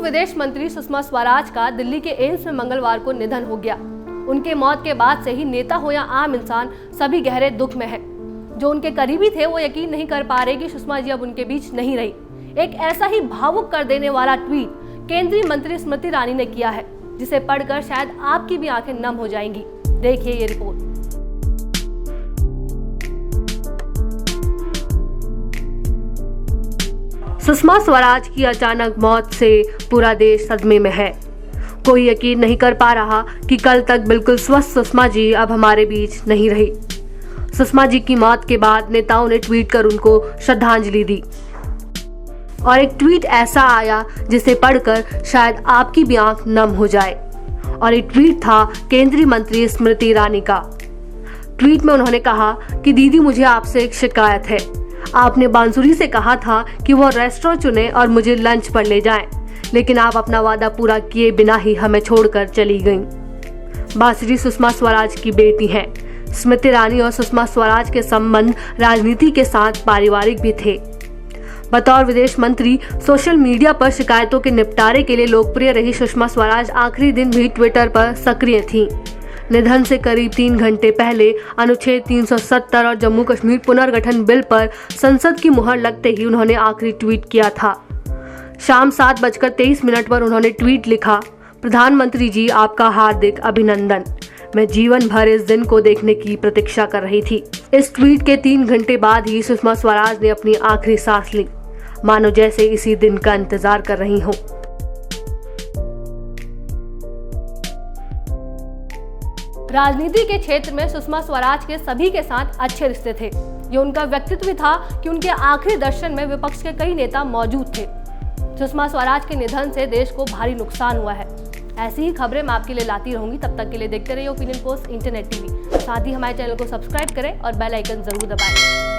पूर्व विदेश मंत्री सुषमा स्वराज का दिल्ली के एम्स में मंगलवार को निधन हो गया। उनके मौत के बाद से ही नेता हो या आम इंसान सभी गहरे दुख में है। जो उनके करीबी थे वो यकीन नहीं कर पा रहे कि सुषमा जी अब उनके बीच नहीं रही। एक ऐसा ही भावुक कर देने वाला ट्वीट केंद्रीय मंत्री स्मृति ईरानी ने किया है, जिसे पढ़कर शायद आपकी भी आंखें नम हो जाएंगी। देखिए ये रिपोर्ट। सुषमा स्वराज की अचानक मौत से पूरा देश सदमे में है। कोई यकीन नहीं कर पा रहा कि कल तक बिल्कुल स्वस्थ सुषमा जी अब हमारे बीच नहीं रही। सुषमा जी की मौत के बाद नेताओं ने ट्वीट कर उनको श्रद्धांजलि दी और एक ट्वीट ऐसा आया जिसे पढ़कर शायद आपकी भी आंख नम हो जाए। और एक ट्वीट था केंद्रीय मंत्री स्मृति ईरानी का। ट्वीट में उन्होंने कहा कि दीदी, मुझे आपसे एक शिकायत है। आपने बांसुरी से कहा था कि वो रेस्टोरेंट चुने और मुझे लंच पर ले जाएं, लेकिन आप अपना वादा पूरा किए बिना ही हमें छोड़कर चली गईं। बांसुरी सुषमा स्वराज की बेटी हैं। स्मृति ईरानी और सुषमा स्वराज के संबंध राजनीति के साथ पारिवारिक भी थे। बतौर विदेश मंत्री सोशल मीडिया पर शिकायतों के निपटारे के लिए लोकप्रिय रही सुषमा स्वराज आखिरी दिन भी ट्विटर पर सक्रिय थीं। निधन से करीब 3 घंटे पहले अनुच्छेद 370 और जम्मू कश्मीर पुनर्गठन बिल पर संसद की मुहर लगते ही उन्होंने आखिरी ट्वीट किया था। शाम 7:23 पर उन्होंने ट्वीट लिखा, प्रधानमंत्री जी, आपका हार्दिक अभिनंदन। मैं जीवन भर इस दिन को देखने की प्रतीक्षा कर रही थी। इस ट्वीट के 3 घंटे बाद ही सुषमा स्वराज ने अपनी आखिरी सांस ली, मानो जैसे इसी दिन का इंतजार कर रही हो। राजनीति के क्षेत्र में सुषमा स्वराज के सभी के साथ अच्छे रिश्ते थे। ये उनका व्यक्तित्व भी था कि उनके आखिरी दर्शन में विपक्ष के कई नेता मौजूद थे। सुषमा स्वराज के निधन से देश को भारी नुकसान हुआ है। ऐसी ही खबरें मैं आपके लिए लाती रहूंगी। तब तक के लिए देखते रहिए ओपिनियन पोस्ट इंटरनेट टीवी। साथ ही हमारे चैनल को सब्सक्राइब करें और बेल आइकन जरूर दबाएं।